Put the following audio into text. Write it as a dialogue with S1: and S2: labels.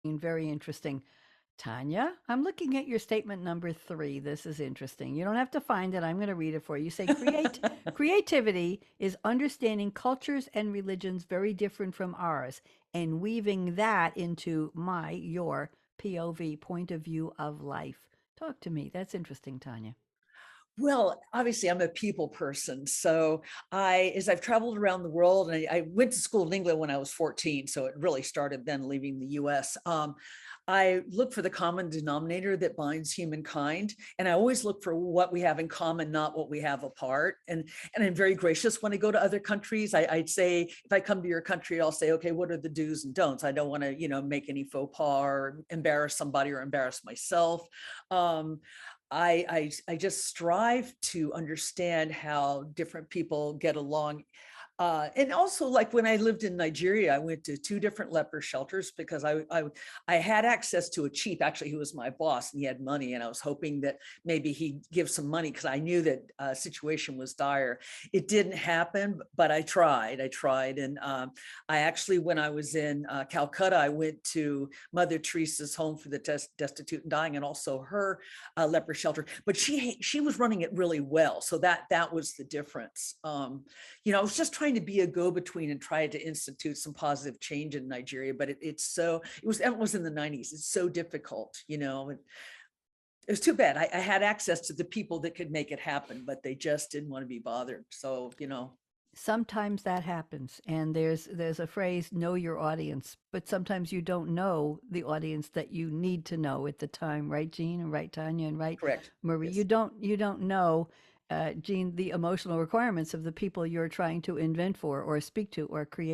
S1: Very interesting. Tanya, I'm looking at your statement number 3. This is interesting. You don't have to find it. I'm going to read it for you. You say creativity is understanding cultures and religions very different from ours and weaving that into your POV, point of view of life. Talk to me. That's interesting, Tanya.
S2: Well, obviously, I'm a people person. So as I've traveled around the world, and I went to school in England when I was 14, so it really started then leaving the US. I look for the common denominator that binds humankind, and I always look for what we have in common, not what we have apart. And I'm very gracious when I go to other countries. I'd say if I come to your country, I'll say, okay, what are the do's and don'ts? I don't want to, make any faux pas or embarrass somebody or embarrass myself. Um, I just strive to understand how different people get along. And also, like when I lived in Nigeria, I went to 2 different leper shelters because I had access to a chief. Actually, he was my boss, and he had money, and I was hoping that maybe he'd give some money because I knew that situation was dire. It didn't happen, but I tried. And I actually, when I was in Calcutta, I went to Mother Teresa's home for the destitute and dying, and also her leper shelter. But she was running it really well, so that was the difference. I was just trying to be a go-between and try to institute some positive change in Nigeria, but it was in the 90s. It's so difficult. It was too bad. I had access to the people that could make it happen, but they just didn't want to be bothered. So.
S1: Sometimes that happens, and there's a phrase, know your audience, but sometimes you don't know the audience that you need to know at the time, right, Jean, and right, Tanya, and right,
S2: Correct.
S1: Marie.
S2: Yes.
S1: You don't know, Jean, the emotional requirements of the people you're trying to invent for or speak to or create